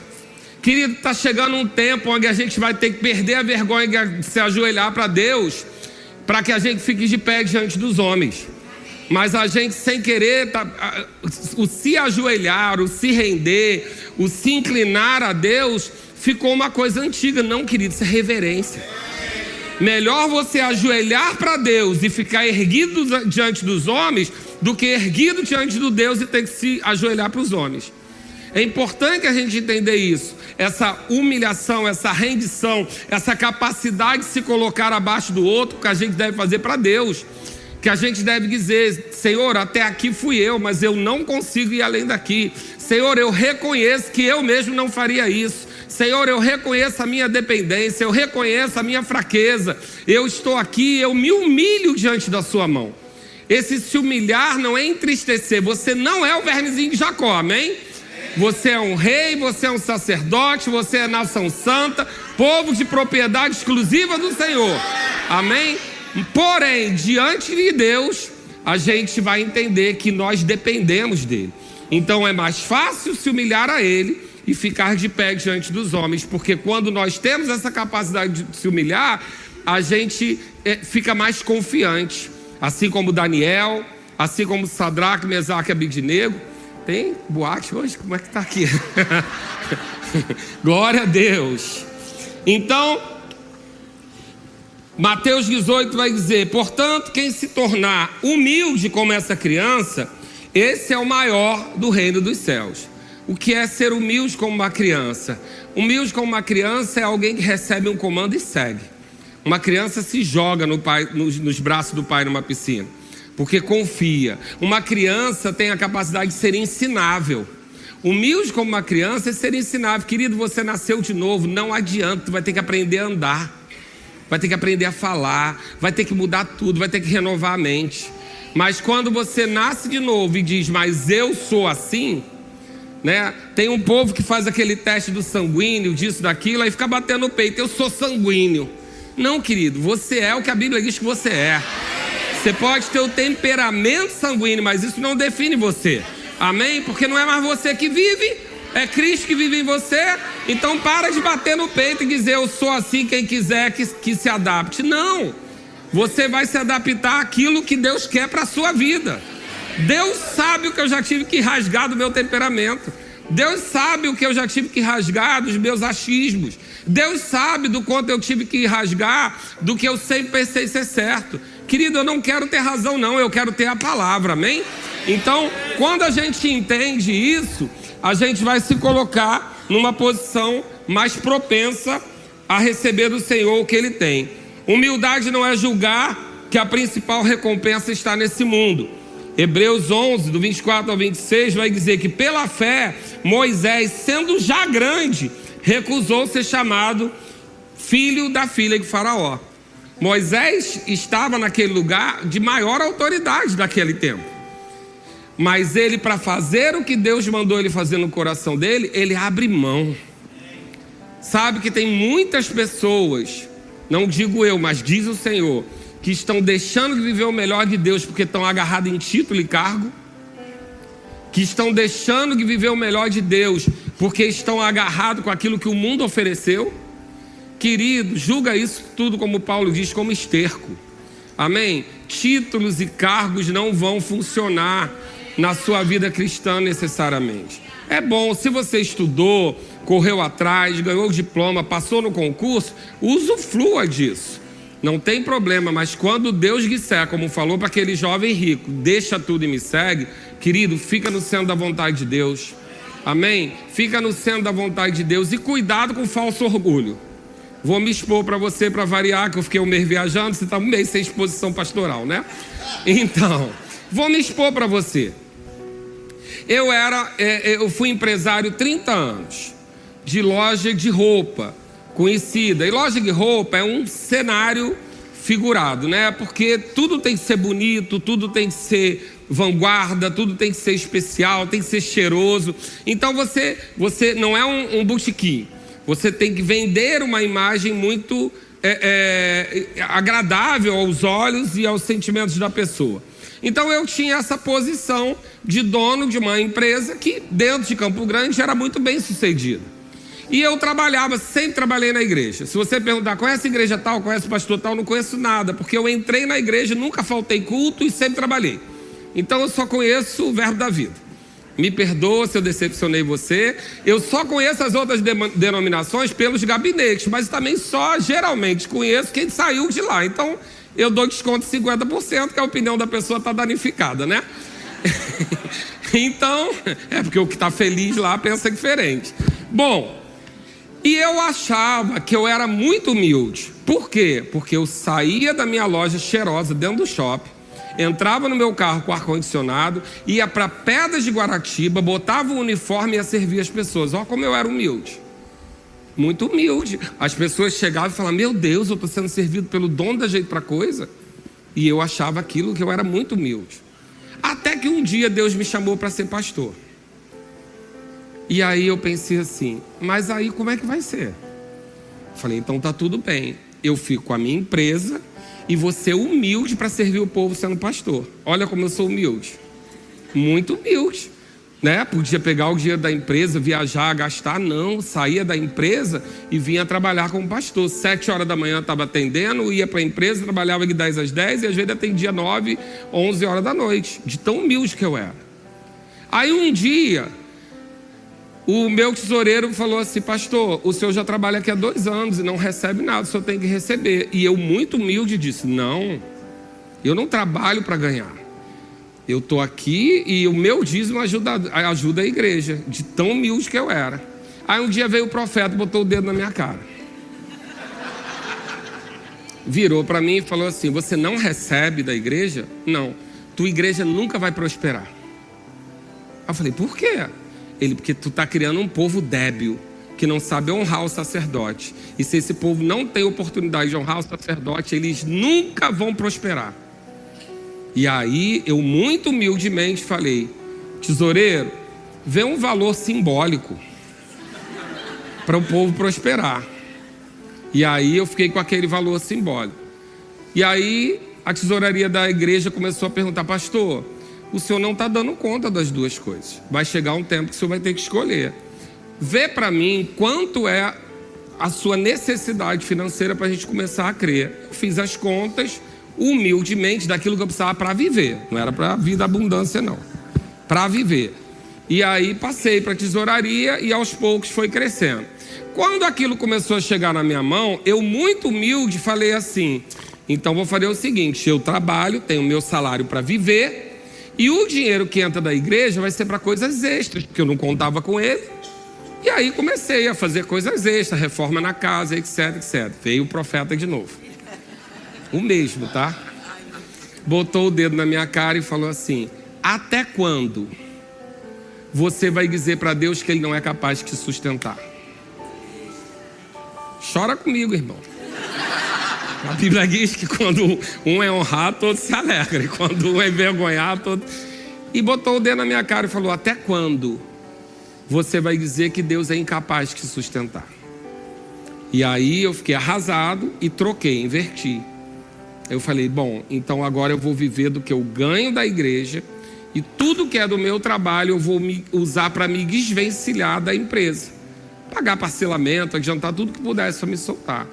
Querido, está chegando um tempo onde a gente vai ter que perder a vergonha de se ajoelhar para Deus, para que a gente fique de pé diante dos homens. Mas a gente, sem querer, o se ajoelhar, o se render, o se inclinar a Deus, ficou uma coisa antiga. Não, querido, isso é reverência. Melhor você ajoelhar para Deus e ficar erguido diante dos homens, do que erguido diante do Deus e ter que se ajoelhar para os homens. É importante a gente entender isso. Essa humilhação, essa rendição, essa capacidade de se colocar abaixo do outro, que a gente deve fazer para Deus. Que a gente deve dizer, Senhor, até aqui fui eu, mas eu não consigo ir além daqui. Senhor, eu reconheço que eu mesmo não faria isso. Senhor, eu reconheço a minha dependência, eu reconheço a minha fraqueza, eu estou aqui, eu me humilho diante da sua mão. Esse se humilhar não é entristecer, você não é o vermezinho de Jacó, amém? Você é um rei, você é um sacerdote, você é nação santa, povo de propriedade exclusiva do Senhor, amém? Porém, diante de Deus, a gente vai entender que nós dependemos dele. Então é mais fácil se humilhar a ele e ficar de pé diante dos homens, porque quando nós temos essa capacidade de se humilhar, a gente fica mais confiante, assim como Daniel, assim como Sadraque, Mesaque e Abednego. Tem boate hoje? Como é que está aqui? Glória a Deus. Então, Mateus 18 vai dizer: portanto, quem se tornar humilde como essa criança, esse é o maior do reino dos céus. O que é ser humilde como uma criança? Humilde como uma criança é alguém que recebe um comando e segue. Uma criança se joga nos braços do pai numa piscina, porque confia. Uma criança tem a capacidade de ser ensinável. Humilde como uma criança é ser ensinável. Querido, você nasceu de novo, não adianta, tu vai ter que aprender a andar, vai ter que aprender a falar, vai ter que mudar tudo, vai ter que renovar a mente. Mas quando você nasce de novo e diz, mas eu sou assim, né? Tem um povo que faz aquele teste do sanguíneo, disso, daquilo, aí fica batendo no peito, eu sou sanguíneo. Não, querido, você é o que a Bíblia diz que você é. Você pode ter o temperamento sanguíneo, mas isso não define você, amém? Porque não é mais você que vive, é Cristo que vive em você. Então para de bater no peito e dizer, eu sou assim, quem quiser que se adapte. Não, você vai se adaptar àquilo que Deus quer para a sua vida. Deus sabe o que eu já tive que rasgar do meu temperamento. Deus sabe o que eu já tive que rasgar dos meus achismos. Deus sabe do quanto eu tive que rasgar do que eu sempre pensei ser certo. Querido, eu não quero ter razão não, eu quero ter a palavra, amém? Então, quando a gente entende isso, a gente vai se colocar numa posição mais propensa a receber do Senhor o que Ele tem. Humildade não é julgar que a principal recompensa está nesse mundo. Hebreus 11, do 24 ao 26, vai dizer que pela fé, Moisés, sendo já grande, recusou ser chamado filho da filha de Faraó. Moisés estava naquele lugar de maior autoridade daquele tempo. Mas ele, para fazer o que Deus mandou ele fazer no coração dele, ele abre mão. Sabe que tem muitas pessoas, não digo eu, mas diz o Senhor, que estão deixando de viver o melhor de Deus porque estão agarrados em título e cargo, que estão deixando de viver o melhor de Deus porque estão agarrados com aquilo que o mundo ofereceu. Querido, julga isso tudo, como Paulo diz, como esterco, amém? Títulos e cargos não vão funcionar na sua vida cristã necessariamente. É bom, se você estudou, correu atrás, ganhou o diploma, passou no concurso, usufrua disso, não tem problema. Mas quando Deus disser, como falou para aquele jovem rico, deixa tudo e me segue, querido, fica no centro da vontade de Deus, amém? Fica no centro da vontade de Deus e cuidado com o falso orgulho. Vou me expor para você, para variar, que eu fiquei um mês viajando, você está um mês sem exposição pastoral, né? Então, vou me expor para você. Eu fui empresário 30 anos, de loja de roupa, conhecida. E loja de roupa é um cenário figurado, né? Porque tudo tem que ser bonito, tudo tem que ser vanguarda, tudo tem que ser especial, tem que ser cheiroso. Então você não é um botequim. Você tem que vender uma imagem muito agradável aos olhos e aos sentimentos da pessoa. Então eu tinha essa posição de dono de uma empresa que dentro de Campo Grande era muito bem sucedida. E eu sempre trabalhei na igreja. Se você perguntar, conhece a igreja tal, conhece o pastor tal, não conheço nada, porque eu entrei na igreja, nunca faltei culto e sempre trabalhei. Então eu só conheço o verbo da vida. Me perdoa se eu decepcionei você. Eu só conheço as outras denominações pelos gabinetes, mas também só geralmente conheço quem saiu de lá. Então eu dou desconto de 50%, que a opinião da pessoa está danificada, né? Então, porque o que está feliz lá pensa diferente. Bom, e eu achava que eu era muito humilde. Por quê? Porque eu saía da minha loja cheirosa dentro do shopping, entrava no meu carro com ar-condicionado, ia para Pedras de Guaratiba, botava o uniforme e ia servir as pessoas. Olha como eu era humilde. Muito humilde. As pessoas chegavam e falavam, meu Deus, eu estou sendo servido pelo dono da Jeito para Coisa. E eu achava aquilo que eu era muito humilde. Até que um dia Deus me chamou para ser pastor. E aí eu pensei assim, mas aí como é que vai ser? Falei, então tá tudo bem. Eu fico com a minha empresa e vou ser humilde para servir o povo sendo pastor. Olha como eu sou humilde. Muito humilde. Né? Podia pegar o dinheiro da empresa, viajar, gastar, não, saía da empresa e vinha trabalhar como pastor. 7 horas da manhã estava atendendo, ia para a empresa, trabalhava de 10 às 10 e às vezes atendia 9, 11 horas da noite, de tão humilde que eu era. Aí um dia, o meu tesoureiro falou assim, pastor, o senhor já trabalha aqui há 2 anos e não recebe nada, o senhor tem que receber. E eu, muito humilde, disse, não, eu não trabalho para ganhar. Eu estou aqui e o meu dízimo ajuda a igreja, de tão humilde que eu era. Aí um dia veio o profeta e botou o dedo na minha cara. Virou para mim e falou assim, você não recebe da igreja? Não, tua igreja nunca vai prosperar. Eu falei, por quê? Ele, porque tu está criando um povo débil, que não sabe honrar o sacerdote. E se esse povo não tem oportunidade de honrar o sacerdote, eles nunca vão prosperar. E aí, eu muito humildemente falei, tesoureiro, vê um valor simbólico para o povo prosperar. E aí, eu fiquei com aquele valor simbólico. E aí, a tesouraria da igreja começou a perguntar, pastor, o senhor não está dando conta das duas coisas. Vai chegar um tempo que o senhor vai ter que escolher. Vê para mim quanto é a sua necessidade financeira para a gente começar a crer. Eu fiz as contas humildemente daquilo que eu precisava para viver. Não era para vida abundância, não. Para viver. E aí passei para a tesouraria e aos poucos foi crescendo. Quando aquilo começou a chegar na minha mão, eu muito humilde falei assim, então vou fazer o seguinte, eu trabalho, tenho meu salário para viver e o dinheiro que entra da igreja vai ser para coisas extras, porque eu não contava com ele. E aí comecei a fazer coisas extras, reforma na casa, etc, etc. Veio o profeta de novo. O mesmo, tá? Botou o dedo na minha cara e falou assim, até quando você vai dizer para Deus que Ele não é capaz de te sustentar? Chora comigo, irmão. A Bíblia diz que quando um é honrado, todos se alegram. E quando um é envergonhado, todos... E botou o dedo na minha cara e falou, até quando você vai dizer que Deus é incapaz de te sustentar? E aí eu fiquei arrasado e troquei, inverti. Eu falei, bom, então agora eu vou viver do que eu ganho da igreja e tudo que é do meu trabalho eu vou usar para me desvencilhar da empresa. Pagar parcelamento, adiantar tudo que pudesse para me soltar.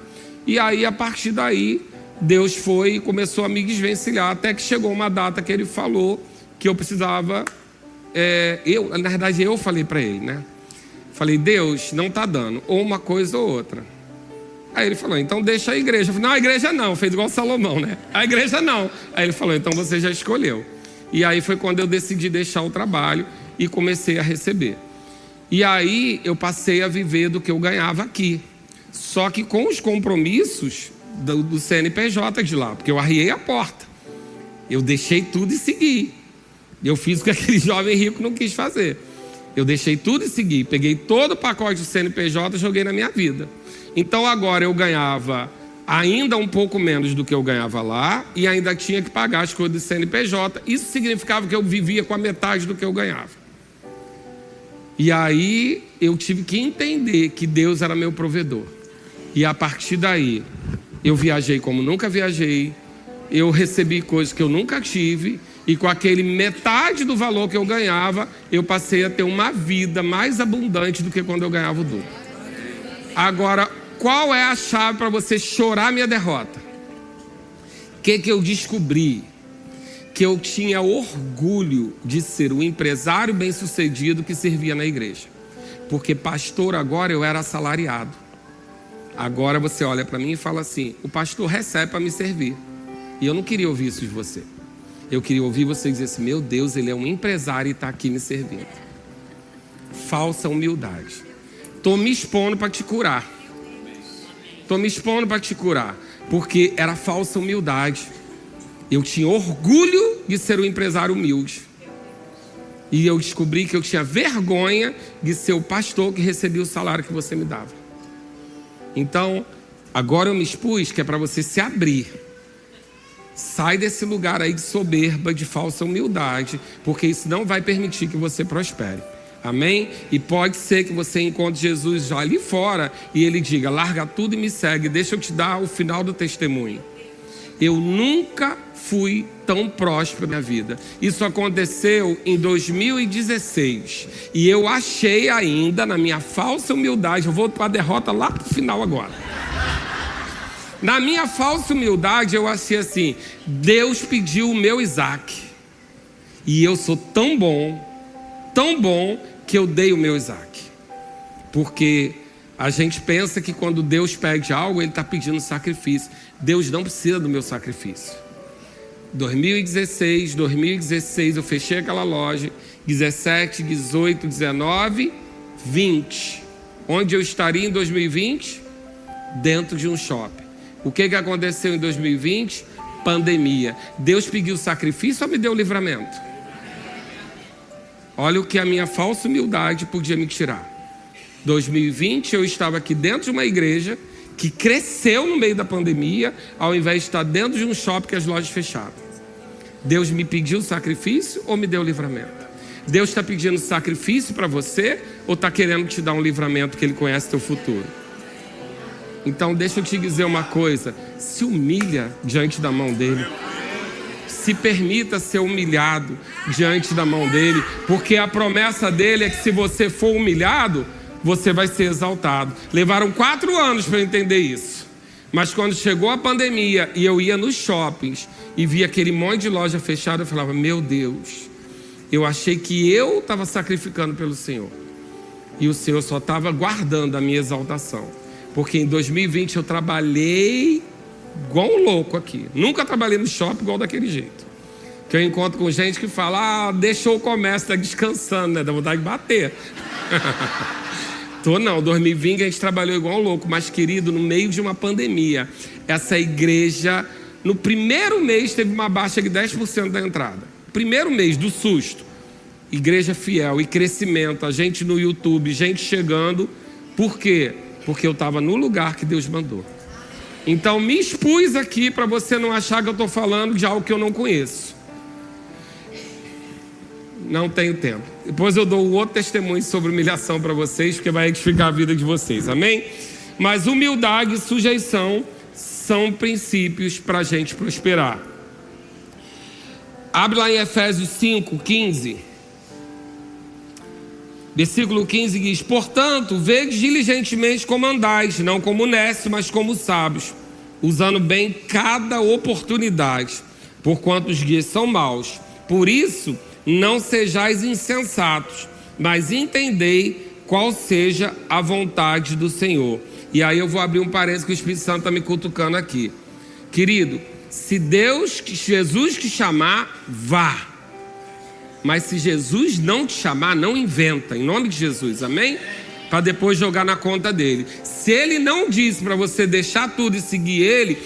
E aí, a partir daí, Deus foi e começou a me desvencilhar, até que chegou uma data que Ele falou que eu precisava... na verdade, eu falei para Ele, né? Falei, Deus, não está dando, ou uma coisa ou outra. Aí Ele falou, então deixa a igreja. Eu falei, não, a igreja não, fez igual Salomão, né? A igreja não. Aí Ele falou, então você já escolheu. E aí foi quando eu decidi deixar o trabalho e comecei a receber. E aí eu passei a viver do que eu ganhava aqui. Só que com os compromissos do CNPJ de lá, porque eu arriei a porta. Eu deixei tudo e segui. Eu fiz o que aquele jovem rico não quis fazer. Eu deixei tudo e segui. Peguei todo o pacote do CNPJ e joguei na minha vida. Então agora eu ganhava ainda um pouco menos do que eu ganhava lá e ainda tinha que pagar as coisas do CNPJ. Isso significava que eu vivia com a metade do que eu ganhava. E aí eu tive que entender que Deus era meu provedor. E a partir daí, eu viajei como nunca viajei, eu recebi coisas que eu nunca tive, e com aquele metade do valor que eu ganhava, eu passei a ter uma vida mais abundante do que quando eu ganhava o dobro. Agora, qual é a chave para você chorar minha derrota? O que eu descobri? Que eu tinha orgulho de ser um empresário bem-sucedido que servia na igreja. Porque pastor agora eu era assalariado. Agora você olha para mim e fala assim, o pastor recebe para me servir. E eu não queria ouvir isso de você. Eu queria ouvir você dizer assim, meu Deus, ele é um empresário e está aqui me servindo. Falsa humildade. Estou me expondo para te curar. Estou me expondo para te curar. Porque era falsa humildade. Eu tinha orgulho de ser um empresário humilde. E eu descobri que eu tinha vergonha de ser o pastor que recebia o salário que você me dava. Então, agora eu me expus que é para você se abrir. Sai desse lugar aí de soberba, de falsa humildade, porque isso não vai permitir que você prospere. Amém? E pode ser que você encontre Jesus já ali fora e ele diga: larga tudo e me segue. Deixa eu te dar o final do testemunho. Eu nunca fui tão próspero na minha vida. Isso aconteceu em 2016. E eu achei ainda, na minha falsa humildade, eu vou para a derrota lá para o final agora. Na minha falsa humildade, eu achei assim: Deus pediu o meu Isaac. E eu sou tão bom, que eu dei o meu Isaac. Porque a gente pensa que quando Deus pede algo, Ele está pedindo sacrifício. Deus não precisa do meu sacrifício. 2016 eu fechei aquela loja. 17, 18, 19, 20. Onde eu estaria em 2020? Dentro de um shopping. O que aconteceu em 2020? Pandemia. Deus pediu sacrifício ou me deu livramento? Olha o que a minha falsa humildade podia me tirar. 2020 eu estava aqui dentro de uma igreja que cresceu no meio da pandemia, ao invés de estar dentro de um shopping com as lojas fechadas. Deus me pediu sacrifício ou me deu livramento? Deus está pedindo sacrifício para você ou está querendo te dar um livramento que Ele conhece teu futuro? Então deixa eu te dizer uma coisa: se humilha diante da mão dEle. Se permita ser humilhado diante da mão dEle, porque a promessa dEle é que se você for humilhado, você vai ser exaltado. Levaram 4 anos para eu entender isso. Mas quando chegou a pandemia e eu ia nos shoppings e via aquele monte de loja fechada, eu falava: meu Deus, eu achei que eu estava sacrificando pelo Senhor. E o Senhor só estava guardando a minha exaltação. Porque em 2020 eu trabalhei igual um louco aqui. Nunca trabalhei no shopping igual daquele jeito. Que eu encontro com gente que fala: deixou o comércio, está descansando, né? Dá vontade de bater. Não, 2020 a gente trabalhou igual um louco. Mas querido, no meio de uma pandemia, essa igreja, no primeiro mês teve uma baixa de 10% da entrada. Primeiro mês do susto. Igreja fiel e crescimento, a gente no YouTube, gente chegando. Por quê? Porque eu estava no lugar que Deus mandou. Então me expus aqui para você não achar que eu estou falando de algo que eu não conheço. Não tenho tempo. Depois eu dou outro testemunho sobre humilhação para vocês, porque vai edificar a vida de vocês, amém? Mas humildade e sujeição são princípios para a gente prosperar. Abre lá em Efésios 5, 15. Versículo 15 diz: portanto, vede diligentemente como andais, não como necios, mas como sábios, usando bem cada oportunidade, porquanto os dias são maus. Por isso, não sejais insensatos, mas entendei qual seja a vontade do Senhor. E aí eu vou abrir um parênteses que o Espírito Santo está me cutucando aqui. Querido, se Jesus te chamar, vá. Mas se Jesus não te chamar, não inventa, em nome de Jesus, amém? Para depois jogar na conta dele. Se ele não disse para você deixar tudo e seguir ele,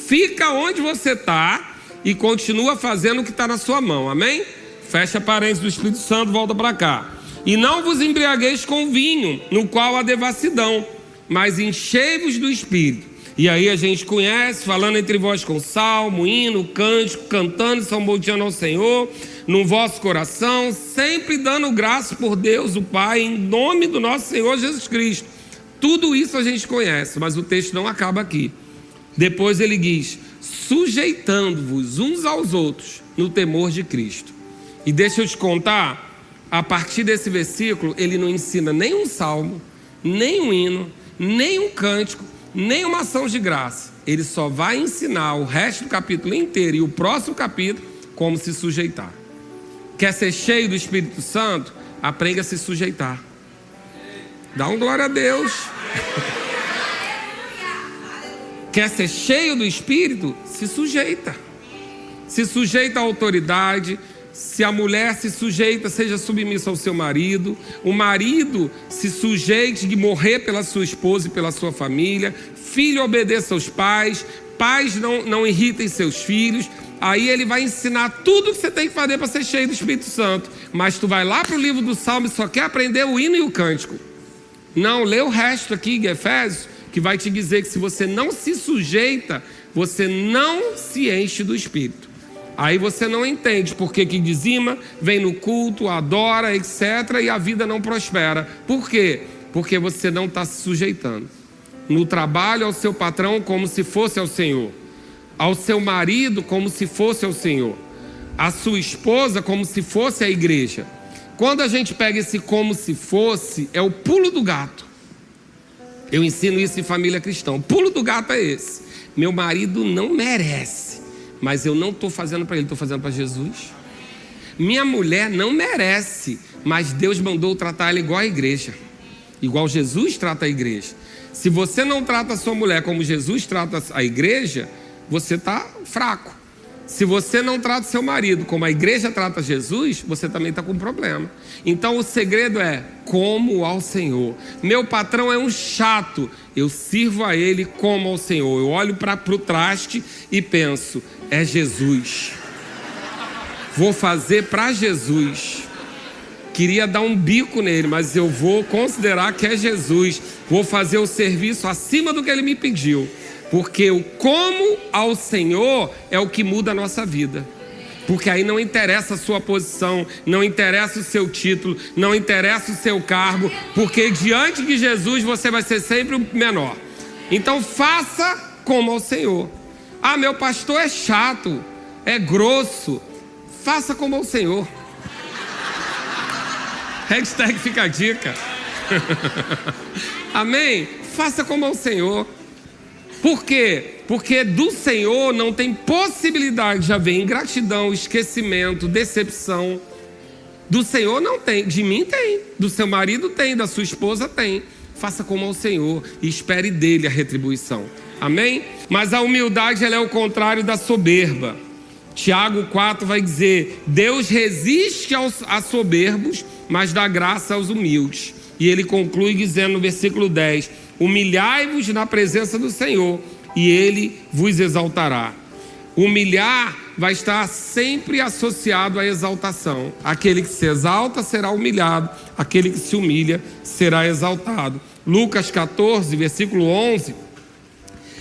fica onde você está e continua fazendo o que está na sua mão, amém? Fecha parênteses do Espírito Santo, volta para cá. E não vos embriagueis com vinho, no qual há devassidão, mas enchei-vos do Espírito. E aí a gente conhece, falando entre vós com salmo, hino, cântico, cantando e salmodiando ao Senhor, no vosso coração, sempre dando graça por Deus o Pai, em nome do nosso Senhor Jesus Cristo. Tudo isso a gente conhece, mas o texto não acaba aqui. Depois ele diz: sujeitando-vos uns aos outros no temor de Cristo. E deixa eu te contar, a partir desse versículo, ele não ensina nem um salmo, nem um hino, nem um cântico, nem uma ação de graça. Ele só vai ensinar o resto do capítulo inteiro e o próximo capítulo como se sujeitar. Quer ser cheio do Espírito Santo? Aprenda a se sujeitar. Dá um glória a Deus. Quer ser cheio do Espírito? Se sujeita. Se sujeita à autoridade. Se a mulher se sujeita, seja submissa ao seu marido. O marido se sujeite de morrer pela sua esposa e pela sua família. Filho, obedeça aos pais. Pais, não irritem seus filhos. Aí ele vai ensinar tudo o que você tem que fazer para ser cheio do Espírito Santo. Mas tu vai lá para o livro do Salmo e só quer aprender o hino e o cântico. Não, lê o resto aqui de Efésios, que vai te dizer que se você não se sujeita, você não se enche do Espírito. Aí você não entende por que dizima, vem no culto, adora, etc. e a vida não prospera. Por quê? Porque você não está se sujeitando. No trabalho ao seu patrão como se fosse ao Senhor. Ao seu marido como se fosse ao Senhor. A sua esposa como se fosse a igreja. Quando a gente pega esse como se fosse, é o pulo do gato. Eu ensino isso em família cristã. O pulo do gato é esse. Meu marido não merece, mas eu não estou fazendo para ele, estou fazendo para Jesus. Minha mulher não merece, mas Deus mandou tratar ela igual a igreja. Igual Jesus trata a igreja. Se você não trata a sua mulher como Jesus trata a igreja, você está fraco. Se você não trata seu marido como a igreja trata Jesus, você também está com um problema. Então o segredo é como ao Senhor. Meu patrão é um chato, eu sirvo a ele como ao Senhor. Eu olho para o traste e penso, é Jesus. Vou fazer para Jesus. Queria dar um bico nele, mas eu vou considerar que é Jesus. Vou fazer o serviço acima do que ele me pediu. Porque o como ao Senhor é o que muda a nossa vida. Porque aí não interessa a sua posição, não interessa o seu título, não interessa o seu cargo, porque diante de Jesus você vai ser sempre o menor. Então faça como ao Senhor. Ah, meu pastor é chato, é grosso. Faça como ao Senhor. Hashtag fica a dica. Amém? Faça como ao Senhor. Por quê? Porque do Senhor não tem possibilidade de haver ingratidão, esquecimento, decepção. Do Senhor não tem, de mim tem, do seu marido tem, da sua esposa tem. Faça como ao Senhor e espere dele a retribuição. Amém? Mas a humildade ela é o contrário da soberba. Tiago 4 vai dizer, Deus resiste a soberbos, mas dá graça aos humildes. E ele conclui dizendo no versículo 10, humilhai-vos na presença do Senhor e ele vos exaltará. Humilhar vai estar sempre associado à exaltação. Aquele que se exalta será humilhado, aquele que se humilha será exaltado. Lucas 14, versículo 11,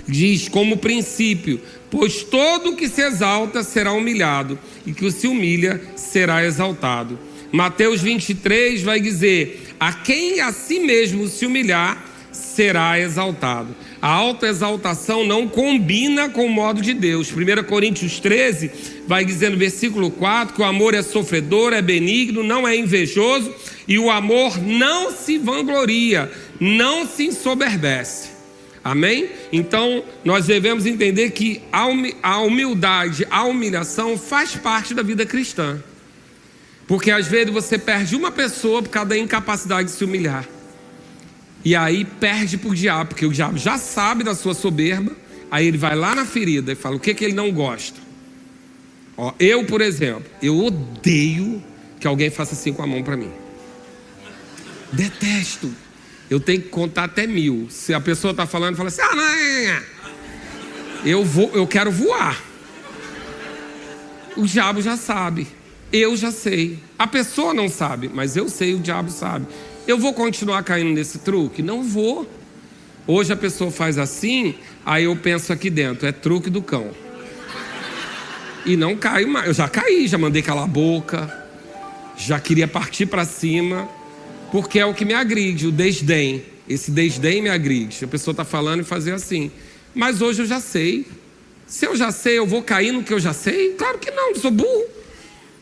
diz como princípio, pois todo que se exalta será humilhado, e que se humilha será exaltado. Mateus 23 vai dizer, a quem a si mesmo se humilhar, será exaltado. A autoexaltação não combina com o modo de Deus. 1 Coríntios 13 vai dizer no versículo 4 que o amor é sofredor, é benigno, não é invejoso, e o amor não se vangloria, não se ensoberbece. Amém? Então nós devemos entender que a humildade, a humilhação faz parte da vida cristã. Porque às vezes você perde uma pessoa por causa da incapacidade de se humilhar. E aí perde para o diabo, porque o diabo já sabe da sua soberba. Aí ele vai lá na ferida e fala o que ele não gosta. Ó, eu, por exemplo, eu odeio que alguém faça assim com a mão para mim. Detesto. Eu tenho que contar até 1000. Se a pessoa está falando, fala assim, eu quero voar. O diabo já sabe. Eu já sei. A pessoa não sabe, mas eu sei, o diabo sabe. Eu vou continuar caindo nesse truque? Não vou. Hoje a pessoa faz assim, aí eu penso aqui dentro, é truque do cão. E não caio mais. Eu já caí, já mandei calar a boca, já queria partir para cima, porque é o que me agride, o desdém. Esse desdém me agride. A pessoa está falando e fazer assim. Mas hoje eu já sei. Se eu já sei, eu vou cair no que eu já sei? Claro que não, eu sou burro.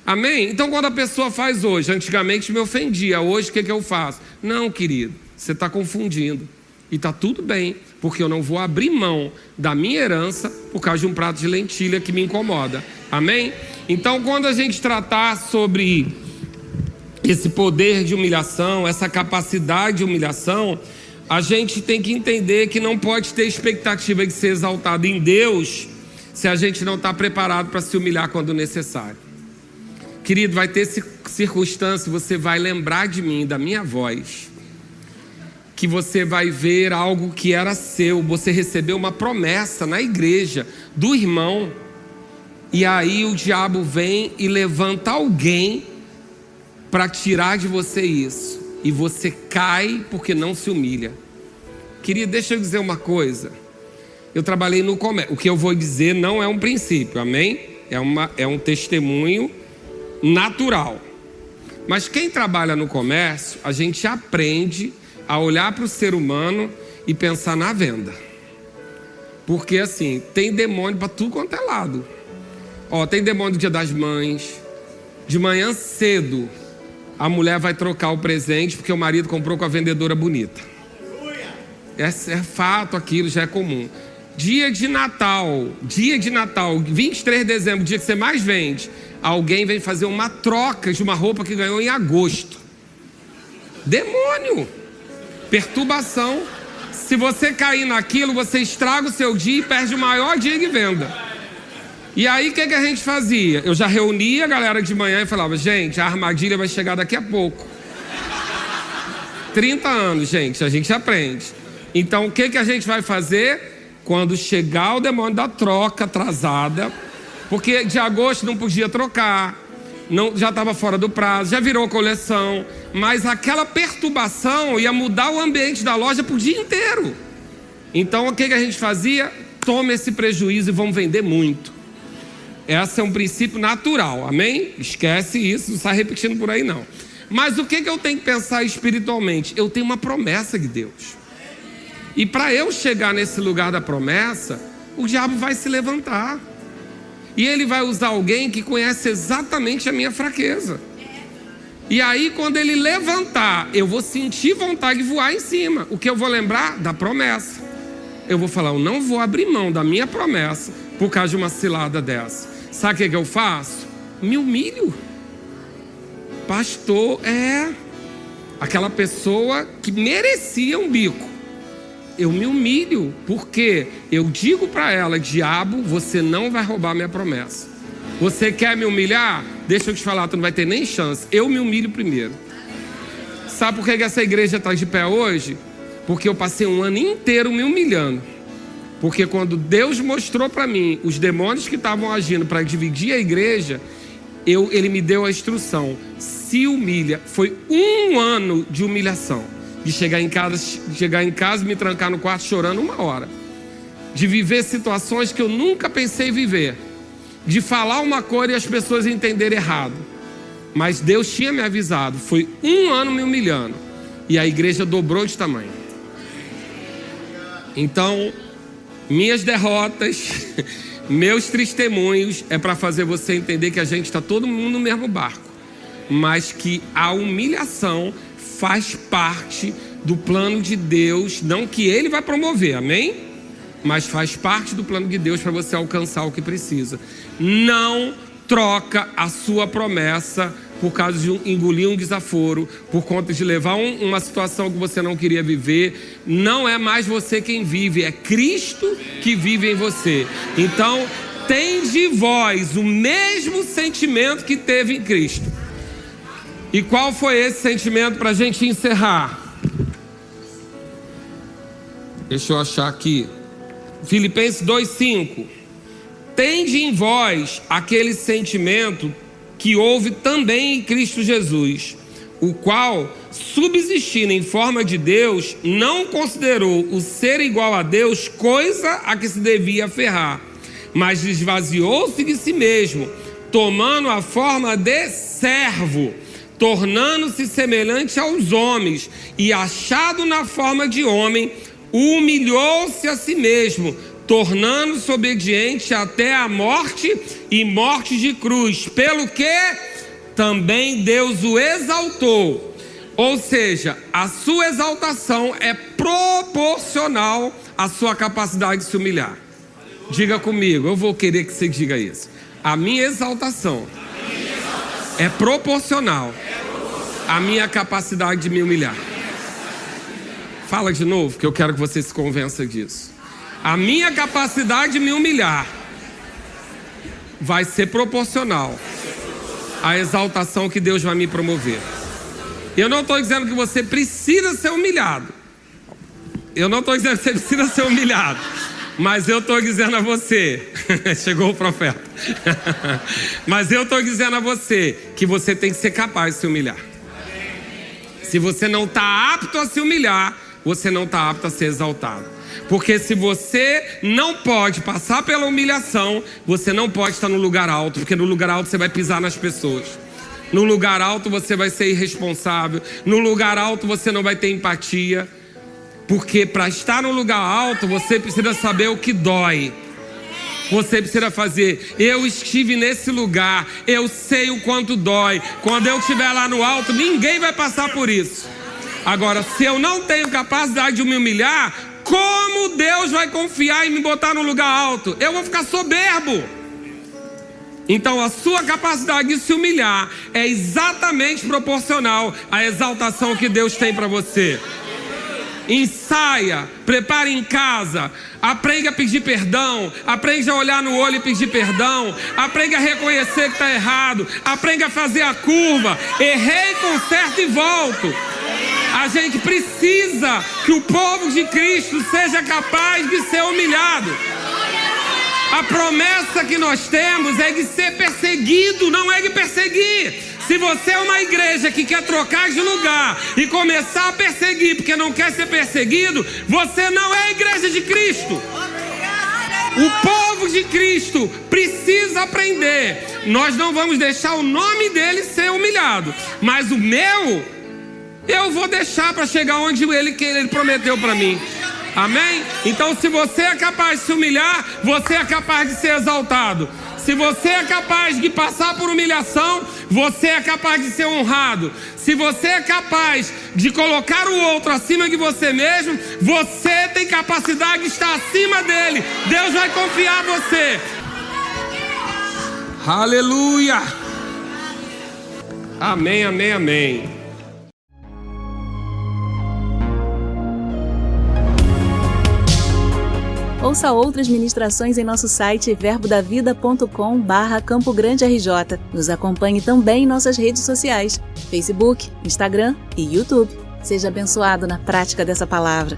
Amém? Então quando a pessoa faz hoje, antigamente me ofendia, hoje o que eu faço? Não, querido, você está confundindo. E está tudo bem, porque eu não vou abrir mão da minha herança por causa de um prato de lentilha que me incomoda. Amém? Então quando a gente tratar sobre esse poder de humilhação, essa capacidade de humilhação, a gente tem que entender que não pode ter expectativa de ser exaltado em Deus se a gente não está preparado para se humilhar quando necessário. Querido, vai ter circunstância, você vai lembrar de mim, da minha voz, que você vai ver algo que era seu, você recebeu uma promessa na igreja do irmão, e aí o diabo vem e levanta alguém para tirar de você isso, e você cai porque não se humilha. Querido, deixa eu dizer uma coisa. Eu trabalhei no comércio. O que eu vou dizer não é um princípio, amém? É um testemunho natural. Mas quem trabalha no comércio, a gente aprende a olhar para o ser humano e pensar na venda. Porque assim, tem demônio para tudo quanto é lado. Tem demônio do Dia das Mães. De manhã cedo, a mulher vai trocar o presente porque o marido comprou com a vendedora bonita. É fato, aquilo já é comum. Dia de Natal, 23 de dezembro, dia que você mais vende, alguém vem fazer uma troca de uma roupa que ganhou em agosto. Demônio, perturbação. Se você cair naquilo, você estraga o seu dia e perde o maior dia de venda. E aí o que a gente fazia? Eu já reunia a galera de manhã e falava: gente, a armadilha vai chegar daqui a pouco. 30 anos, gente, a gente aprende. Então o que a gente vai fazer? Quando chegar o demônio da troca atrasada, porque de agosto não podia trocar, já estava fora do prazo, já virou coleção, mas aquela perturbação ia mudar o ambiente da loja para o dia inteiro. Então o que a gente fazia? Toma esse prejuízo e vamos vender muito. Esse é um princípio natural, amém? Esquece isso, não sai repetindo por aí não. Mas o que eu tenho que pensar espiritualmente? Eu tenho uma promessa de Deus. E para eu chegar nesse lugar da promessa, o diabo vai se levantar. E ele vai usar alguém que conhece exatamente a minha fraqueza. E aí quando ele levantar, eu vou sentir vontade de voar em cima. O que eu vou lembrar? Da promessa. Eu vou falar: eu não vou abrir mão da minha promessa por causa de uma cilada dessa. Sabe o que eu faço? Me humilho. Pastor aquela pessoa que merecia um bico. Eu me humilho, porque eu digo para ela: diabo, você não vai roubar minha promessa. Você quer me humilhar? Deixa eu te falar, tu não vai ter nem chance. Eu me humilho primeiro. Sabe por que essa igreja está de pé hoje? Porque eu passei um ano inteiro me humilhando. Porque quando Deus mostrou para mim os demônios que estavam agindo para dividir a igreja, ele me deu a instrução: se humilha. Foi um ano de humilhação. De chegar em casa e me trancar no quarto chorando 1 hora. De viver situações que eu nunca pensei viver. De falar uma coisa e as pessoas entenderem errado. Mas Deus tinha me avisado. Foi 1 ano me humilhando. E a igreja dobrou de tamanho. Então, minhas derrotas, meus testemunhos, é para fazer você entender que a gente está todo mundo no mesmo barco. Mas que a humilhação faz parte do plano de Deus, não que Ele vai promover, amém? Mas faz parte do plano de Deus para você alcançar o que precisa. Não troca a sua promessa por causa de engolir um desaforo, por conta de levar uma situação que você não queria viver. Não é mais você quem vive, é Cristo que vive em você. Então, tende em vós o mesmo sentimento que teve em Cristo. E qual foi esse sentimento para a gente encerrar? Deixa eu achar aqui. Filipenses 2,5. Tende em vós aquele sentimento que houve também em Cristo Jesus, o qual, subsistindo em forma de Deus, não considerou o ser igual a Deus coisa a que se devia aferrar, mas esvaziou-se de si mesmo, tomando a forma de servo, tornando-se semelhante aos homens, e achado na forma de homem, humilhou-se a si mesmo, tornando-se obediente até a morte e morte de cruz, pelo que também Deus o exaltou. Ou seja, a sua exaltação é proporcional à sua capacidade de se humilhar. Diga comigo, eu vou querer que você diga isso. A minha exaltação é proporcional à minha capacidade de me humilhar. Fala de novo, que eu quero que você se convença disso. A minha capacidade de me humilhar vai ser proporcional à exaltação que Deus vai me promover. Eu não estou dizendo que você precisa ser humilhado. Eu não estou dizendo que você precisa ser humilhado. Mas eu estou dizendo a você, chegou o profeta. Mas eu estou dizendo a você que você tem que ser capaz de se humilhar. Se você não está apto a se humilhar, você não está apto a ser exaltado. Porque se você não pode passar pela humilhação, você não pode estar no lugar alto, porque no lugar alto você vai pisar nas pessoas. No lugar alto você vai ser irresponsável. No lugar alto você não vai ter empatia. Porque para estar no lugar alto, você precisa saber o que dói. Você precisa fazer, eu estive nesse lugar, eu sei o quanto dói. Quando eu estiver lá no alto, ninguém vai passar por isso. Agora, se eu não tenho capacidade de me humilhar, como Deus vai confiar em me botar no lugar alto? Eu vou ficar soberbo. Então a sua capacidade de se humilhar é exatamente proporcional à exaltação que Deus tem para você. Ensaia, prepare em casa, aprenda a pedir perdão, aprenda a olhar no olho e pedir perdão, aprenda a reconhecer que está errado, aprenda a fazer a curva, errei, conserto e volto. A gente precisa que o povo de Cristo seja capaz de ser humilhado. A promessa que nós temos é de ser perseguido, não é de perseguir. Se você é uma igreja que quer trocar de lugar e começar a perseguir porque não quer ser perseguido, você não é a igreja de Cristo. O povo de Cristo precisa aprender. Nós não vamos deixar o nome dele ser humilhado, mas o meu, eu vou deixar para chegar onde ele prometeu para mim. Amém? Então, se você é capaz de se humilhar, você é capaz de ser exaltado. Se você é capaz de passar por humilhação, você é capaz de ser honrado. Se você é capaz de colocar o outro acima de você mesmo, você tem capacidade de estar acima dele. Deus vai confiar em você. Aleluia! Amém, amém, amém. Ouça outras ministrações em nosso site verbodavida.com/Campo Grande RJ. Nos acompanhe também em nossas redes sociais, Facebook, Instagram e YouTube. Seja abençoado na prática dessa palavra.